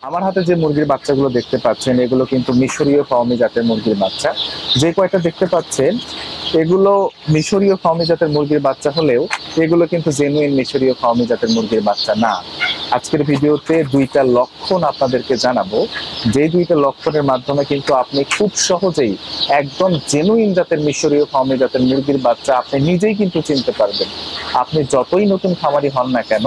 আমার হাতে যে মুরগির বাচ্চাগুলো দেখতে পাচ্ছেন এগুলো কিন্তু মিশরীয় ফার্মি জাতের মুরগির বাচ্চা। যে কয়টা দেখতে পাচ্ছেন এগুলো মিশরীয় ফার্মি জাতের মুরগির বাচ্চা হলেও এগুলো কিন্তু জেনুইন মিশরীয় ফার্মি জাতের মুরগির বাচ্চা না। আজকের ভিডিওতে দুইটা লক্ষণ আপনাদেরকে জানাবো, যে দুইটা লক্ষণের মাধ্যমে কিন্তু আপনি খুব সহজেই একদম জেনুইন জাতের মিশরীয় ফার্মি জাতের মুরগির বাচ্চা আপনি নিজেই কিন্তু চিনতে পারবেন। আপনি যতই নতুন খামারি হন না কেন,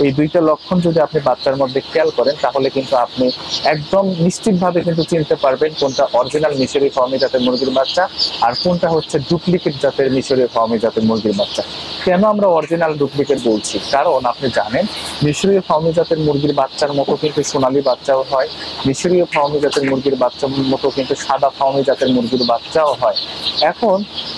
এই দুইটা লক্ষণ যদি আপনি বাচ্চার মধ্যে খেয়াল করেন তাহলে কিন্তু আপনি একদম নিশ্চিতভাবে কিন্তু চিনতে পারবেন কোনটা অরিজিনাল মিশরীয় ফার্মি জাতের মুরগির বাচ্চা আর কোনটা হচ্ছে ডুপ্লিকেট জাতের মিশরীয় ফার্মি জাতের মুরগির বাচ্চা। কেন আমরা অরিজিনাল ডুপ্লিকেট বলছি? কারণ আপনি জানেন মিশরীয় ফার্মি জাতের মুরগির বাচ্চার মতো কিন্তু সোনালী বাচ্চাও হয়, মিশরীয় ফার্মি জাতের মুরগির বাচ্চার মতো কিন্তু সাদা ফার্মি জাতের মুরগির বাচ্চাও হয়। এখন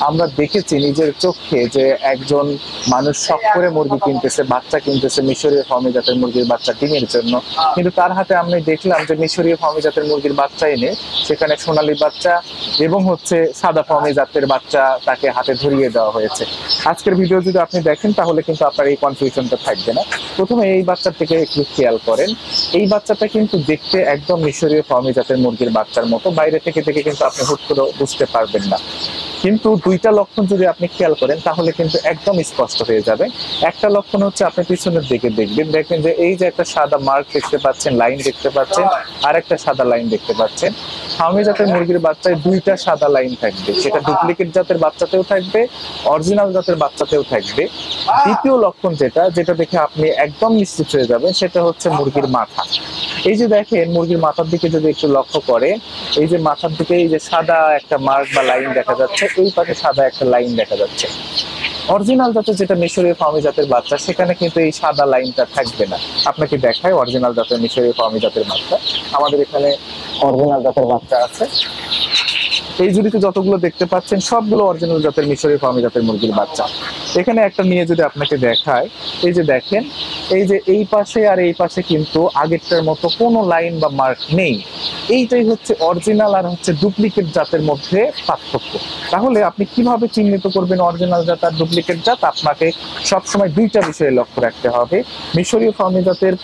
আমরা দেখেছি নিজের চোখে যে একজন মানুষ শখ করে মুরগি কিনতেছে, বাচ্চা কিনতেছে মিশরীয় ফার্মি জাতের মুরগির বাচ্চা ডিমের জন্য, কিন্তু তার হাতে আমি দেখলাম যে মিশরীয় ফার্মি জাতের মুরগির বাচ্চা এনে সেখানে সোনালী বাচ্চা এবং হচ্ছে সাদা ফার্মি জাতের বাচ্চা তাকে হাতে ধরিয়ে দেওয়া হয়েছে। আজকের ভিডিও যদি আপনি দেখেন তাহলে কিন্তু আপনার এই কনফিউশনটা থাকবে না। প্রথমে এই বাচ্চার থেকে একটু খেয়াল করেন, এই বাচ্চাটা কিন্তু দেখতে একদম মিশরীয় ফার্মি জাতের মুরগির বাচ্চার মতো, বাইরে থেকে দেখে কিন্তু আপনি হুট করে বুঝতে পারবেন না। কিন্তু দুইটা লক্ষণ যদি আপনি খেয়াল করেন তাহলে কিন্তু একদম স্পষ্ট হয়ে যাবে। একটা লক্ষণ হচ্ছে আপনি পিছনের দিকে দেখবেন যে এই যে একটা সাদা মার্ক দেখতে পাচ্ছেন, লাইন দেখতে পাচ্ছেন, আর একটা সাদা লাইন দেখতে পাচ্ছেন। ফার্মি জাতের মুরগির বাচ্চায় দুইটা সাদা লাইন থাকবে, সেটা ডুপ্লিকেট জাতের বাচ্চাতেও থাকবে, অরিজিনাল জাতের বাচ্চাতেও থাকবে। দ্বিতীয় লক্ষণ যেটা দেখে আপনি একদম নিশ্চিত হয়ে যাবেন সেটা হচ্ছে মুরগির মাথা। এই যে দেখেন মুরগির মাথার দিকে যদি একটু লক্ষ্য করে, এই যে মাথার দিকে এই যে সাদা একটা মার্ক বা লাইন দেখা যাচ্ছে, এই পাশে সাদা একটা লাইন দেখা যাচ্ছে। অরিজিনাল জাতের যেটা মিশরীয় ফার্মি জাতের বাচ্চা সেখানে কিন্তু এই সাদা লাইনটা থাকবে না। আপনাকে দেখায় অরিজিনাল জাতের মিশরীয় ফার্মি জাতের বাচ্চা। আমাদের এখানে অরিজিনাল জাতের বাচ্চা আছে, এই জুড়িতে যতগুলো দেখতে পাচ্ছেন সবগুলো অরিজিনাল জাতের মিশরীয় ফার্মি জাতের মুরগির বাচ্চা। এখানে একটা নিয়ে যদি আপনাকে দেখায়, এই যে দেখেন এই যে এই পাশে আর এই পাশে কিন্তু আগেরটার মতো কোনো লাইন বা মার্ক নেই। এইটাই হচ্ছে অরিজিনাল আর হচ্ছে ডুপ্লিকেট জাতের মধ্যে পার্থক্য। তাহলে আপনি কিভাবে চিহ্নিত করবেন অরিজিনাল জাত আর ডুপ্লিকেট জাত? আপনাকে সবসময় দুইটা বিষয়ে লক্ষ্য রাখতে হবে। মিশরীয় ফার্মি জাতের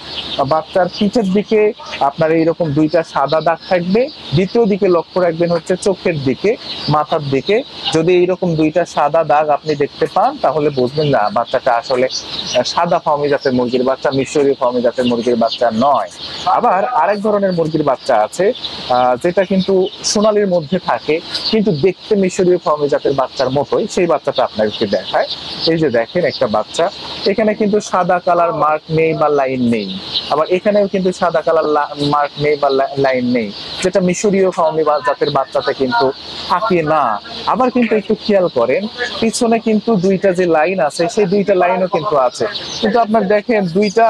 বাচ্চার পিঠের দিকে আপনার এইরকম দুইটা সাদা দাগ থাকবে, দ্বিতীয় দিকে লক্ষ্য রাখবেন হচ্ছে চোখের দিকে, মাথার দিকে। যদি এইরকম দুইটা সাদা দাগ আপনি দেখতে পান তাহলে বুঝবেন না বাচ্চাটা আসলে সাদা ফার্মি জাতের মুরগির বাচ্চা, মিশরীয় ফার্মি জাতের মুরগির বাচ্চা নয়। আবার আরেক ধরনের মুরগির বাচ্চা আছে যেটা কিন্তু সোনালির মধ্যে থাকে কিন্তু দেখতে মিশরীয় ফার্মি জাতের বাচ্চার মতোই, সেই বাচ্চাটা আপনাকে দেখায়। এই যে দেখেন একটা বাচ্চা, এখানে কিন্তু সাদা কালার মার্ক নেই বা লাইন নেই, আবার এখানেও কিন্তু সাদা কালার মার্ক নেই বা লাইন নেই, যেটা মিশরীয় ফার্মি জাতের বাচ্চাতে কিন্তু থাকে না। আবার কিন্তু একটু খেয়াল করেন পিছনে কিন্তু দুইটা যে লাইন আছে সেই দুইটা লাইনও কিন্তু আছে, কিন্তু আপনার দেখেন দুইটা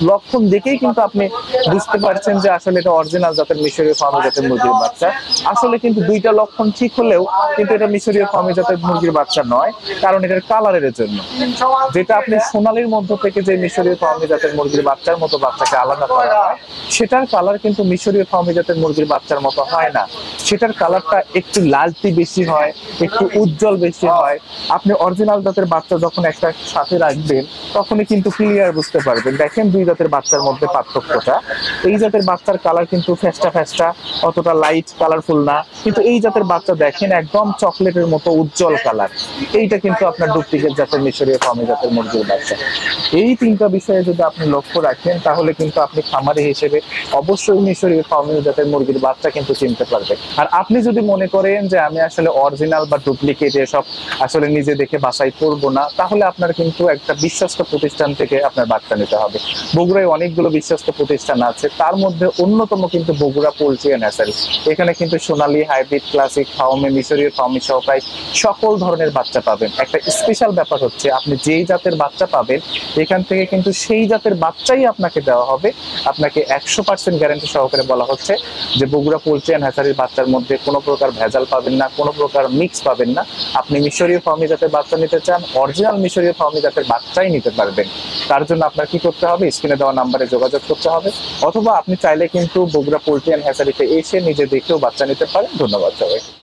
লক্ষণ দেখেই কিন্তু আপনি বুঝতে পারছেন যে আসলে এটা অরিজিনাল জাতের মিশরীয় ফার্মি জাতের মুরগির বাচ্চা। আসলে কিন্তু দুইটা লক্ষণ ঠিক হলেও কিন্তু এটা মিশরীয় ফার্মি জাতের মুরগির বাচ্চা নয়, কারণ এটার কালারের জন্য। যেটা আপনি সোনালির মধ্য থেকে যে মিশরীয় ফার্মি জাতের মুরগির বাচ্চার মতো বাচ্চাকে আলাদা করা হয় সেটার কালার কিন্তু মিশরীয় ফার্মি জাতের মুরগির বাচ্চার মতো হয় না। সেটার কালারটা একটু লালটি বেশি হয়, একটু উজ্জ্বল বেশি হয়। আপনি অরিজিনাল জাতের বাচ্চা যখন একটা সাথে রাখবেন তখনই কিন্তু ক্লিয়ার বুঝতে পারবেন। দেখেন দুই জাতের বাচ্চার মধ্যে পার্থক্যটা। এই জাতের বাচ্চার কালার কিন্তু ফেস্টা ফেস্টা, অতটা লাইট কালারফুল না, কিন্তু এই জাতের বাচ্চা দেখেন একদম চকলেটের মতো উজ্জ্বল কালার। এইটা কিন্তু আপনার ডুপ্লিকেট জাতের মিশরীয় ফার্মি জাতের মুরগির বাচ্চা। এই তিনটা বিষয়ে যদি আপনি লক্ষ্য রাখেন তাহলে কিন্তু আপনি খামারি হিসেবে অবশ্যই মিশরীয় ফার্মি জাতের মুরগির বাচ্চা কিন্তু চিনতে পারবেন। আর আপনি যদি মনে করেন যে আমি আসলে অরিজিনাল বা ডুপ্লিকেট এসব আসলে নিজে দেখে বাছাই করবো না, তাহলে আপনার কিন্তু একটা বিশ্বস্ত প্রতিষ্ঠান থেকে আপনার বাচ্চা নিতে হবে। বগুড়ায় অনেকগুলো বিশ্বস্ত প্রতিষ্ঠান আছে, তার মধ্যে অন্যতম কিন্তু বগুড়া পোল্ট্রি অ্যান্ড হ্যাচারি। এখানে কিন্তু সোনালী, হাইব্রিড, ক্লাসিক, ফার্মি, মিশরীয় ফার্মি সহ প্রায় সকল ধরনের বাচ্চা পাবেন। একটা স্পেশাল ব্যাপার হচ্ছে আপনি যেই জাতের বাচ্চা পাবেন এখান থেকে কিন্তু সেই জাতের বাচ্চাই আপনাকে দেওয়া হবে। আপনাকে 100% গ্যারান্টি সহকারে বলা হচ্ছে যে বগুড়া পোল্ট্রি অ্যান্ড হ্যাচারির বাচ্চার মধ্যে কোনো প্রকার ভেজাল পাবেন না, কোনো প্রকার মিক্স পাবেন না। আপনি মিশরীয় ফার্মি জাতের বাচ্চা নিতে চান, অরিজিনাল মিশরীয় ফার্মি জাতের বাচ্চাই নিতে পারবেন। তার জন্য আপনার কি করতে হবে? স্ক্রিনে দেওয়া নাম্বারে যোগাযোগ করতে হবে, অথবা আপনি চাইলে কিন্তু বগুড়া পোল্ট্রি অ্যান্ড হ্যাচারিতে এসে নিজে দেখেও বাচ্চা নিতে পারেন। ধন্যবাদ সবাই।